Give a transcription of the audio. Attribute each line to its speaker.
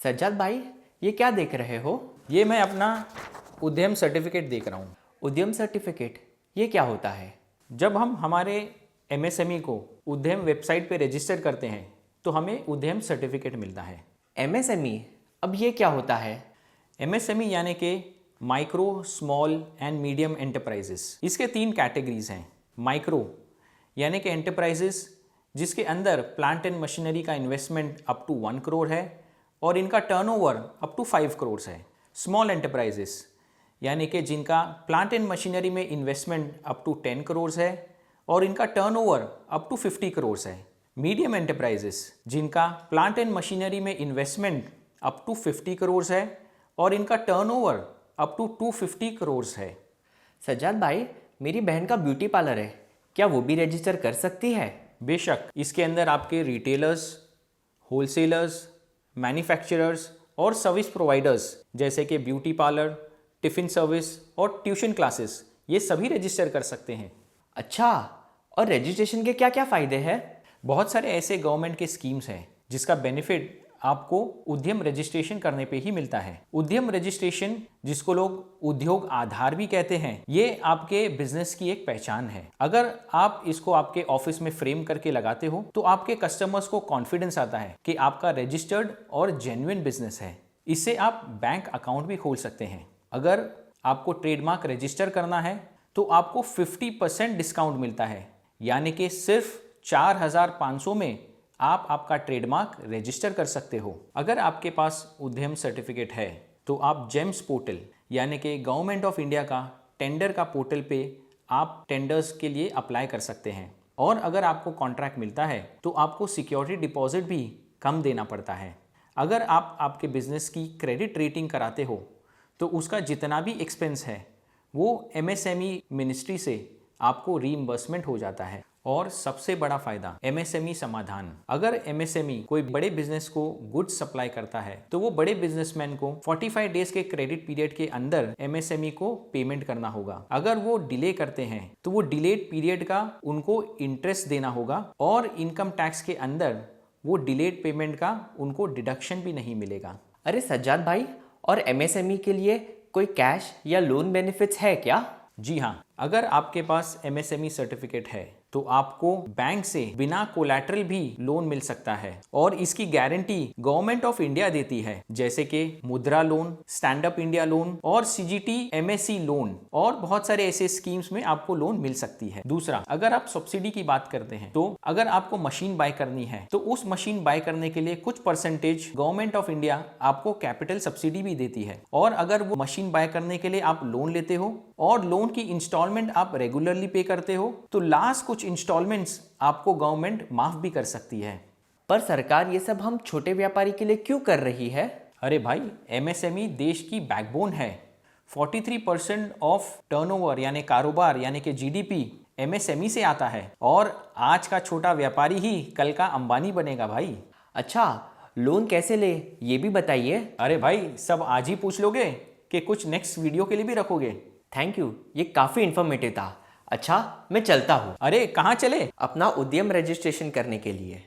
Speaker 1: सज्जाद भाई, ये क्या देख रहे हो?
Speaker 2: ये मैं अपना उद्यम सर्टिफिकेट देख रहा हूँ।
Speaker 1: उद्यम सर्टिफिकेट, ये क्या होता है?
Speaker 2: जब हम हमारे एमएसएमई को उद्यम वेबसाइट पे रजिस्टर करते हैं तो हमें उद्यम सर्टिफिकेट मिलता है।
Speaker 1: एमएसएमई, अब ये क्या होता है?
Speaker 2: एमएसएमई यानी कि micro, small and medium enterprises. इसके 3 कैटेगरीज हैं। माइक्रो यानी कि एंटरप्राइजेस जिसके अंदर प्लांट एंड मशीनरी का इन्वेस्टमेंट अप टू 1 करोड़ है और इनका टर्नओवर अप टू 5 करोड़ है। स्मॉल एंटरप्राइजेस यानी कि जिनका प्लांट एंड मशीनरी में इन्वेस्टमेंट अप टू 10 करोड़ है और इनका टर्नओवर अप टू 50 करोड़ है। मीडियम एंटरप्राइजेस जिनका प्लांट एंड मशीनरी में इन्वेस्टमेंट अप टू 50 करोड़ है और इनका टर्नओवर अप टू 250 करोड़ है।
Speaker 1: सज्जाद भाई, मेरी बहन का ब्यूटी पार्लर है, क्या वो भी रजिस्टर कर सकती है?
Speaker 2: बेशक, इसके अंदर आपके रिटेलर्स, होलसेलर्स, मैन्युफैक्चरर्स और सर्विस प्रोवाइडर्स जैसे कि ब्यूटी पार्लर, टिफ़िन सर्विस और ट्यूशन क्लासेस, ये सभी रजिस्टर कर सकते हैं।
Speaker 1: अच्छा, और रजिस्ट्रेशन के क्या क्या फ़ायदे हैं?
Speaker 2: बहुत सारे ऐसे गवर्नमेंट के स्कीम्स हैं जिसका बेनिफिट आपको उद्यम रजिस्ट्रेशन करने पे ही मिलता है। उद्यम रजिस्ट्रेशन, जिसको लोग उद्योग आधार भी कहते हैं, ये आपके बिजनेस की एक पहचान है। अगर आप इसको आपके ऑफिस में फ्रेम करके लगाते हो तो आपके कस्टमर्स को कॉन्फिडेंस आता है कि आपका रजिस्टर्ड और जेन्युइन बिजनेस है। इससे आप बैंक अकाउंट भी खोल सकते हैं। अगर आपको ट्रेडमार्क रजिस्टर करना है तो आपको 50% डिस्काउंट मिलता है, यानी कि सिर्फ 4,500 में आप आपका ट्रेडमार्क रजिस्टर कर सकते हो। अगर आपके पास उद्यम सर्टिफिकेट है तो आप जेम्स पोर्टल यानी कि गवर्नमेंट ऑफ इंडिया का टेंडर का पोर्टल पे आप टेंडर्स के लिए अप्लाई कर सकते हैं। और अगर आपको कॉन्ट्रैक्ट मिलता है तो आपको सिक्योरिटी डिपॉजिट भी कम देना पड़ता है। अगर आप आपके बिजनेस की क्रेडिट रेटिंग कराते हो तो उसका जितना भी एक्सपेंस है वो एमएसएमई मिनिस्ट्री से आपको रीइंबर्समेंट हो जाता है। और सबसे बड़ा फायदा एमएसएमई समाधान। अगर एमएसएमई कोई बड़े बिजनेस को गुड्स सप्लाई करता है तो वो बड़े बिजनेसमैन को 45 डेज के क्रेडिट पीरियड के अंदर एमएसएमई को पेमेंट करना होगा। अगर वो डिले करते हैं तो वो डिलेड पीरियड का उनको इंटरेस्ट देना होगा और इनकम टैक्स के अंदर वो डिलेड पेमेंट का उनको डिडक्शन भी नहीं मिलेगा।
Speaker 1: अरे सज्जाद भाई, और एमएसएमई के लिए कोई कैश या लोन बेनिफिट्स है क्या?
Speaker 2: जी हाँ, अगर आपके पास एमएसएमई सर्टिफिकेट है तो आपको बैंक से बिना कोलैटरल भी लोन मिल सकता है और इसकी गारंटी गवर्नमेंट ऑफ इंडिया देती है, जैसे कि मुद्रा loan, stand up India loan और सीजीटी एमएससी लोन और बहुत सारे ऐसे स्कीम्स में आपको लोन मिल सकती है। दूसरा, अगर आप सब्सिडी की बात करते हैं तो अगर आपको मशीन बाय करनी है तो उस मशीन बाय करने के लिए कुछ परसेंटेज गवर्नमेंट ऑफ इंडिया आपको कैपिटल सब्सिडी भी देती है। और अगर वो मशीन बाय करने के लिए आप लोन लेते हो और लोन की इंस्टॉलमेंट आप रेगुलरली पे करते हो तो लास्ट कुछ इंस्टॉलमेंट्स आपको गवर्नमेंट माफ भी कर सकती है।
Speaker 1: पर सरकार ये सब हम छोटे व्यापारी के लिए क्यों कर रही है?
Speaker 2: अरे भाई, एमएसएमई देश की बैकबोन है। 43% ऑफ टर्नओवर यानी कारोबार यानी कि जीडीपी एमएसएमई से आता है और आज का छोटा व्यापारी ही कल का अंबानी बनेगा भाई।
Speaker 1: अच्छा, लोन कैसे ले ये भी बताइए।
Speaker 2: अरे भाई, सब आज ही पूछ लोगे कि कुछ नेक्स्ट वीडियो के लिए भी रखोगे?
Speaker 1: थैंक यू, ये काफ़ी इन्फॉर्मेटिव था। अच्छा, मैं चलता हूँ।
Speaker 2: अरे कहाँ चले?
Speaker 1: अपना उद्यम रजिस्ट्रेशन करने के लिए।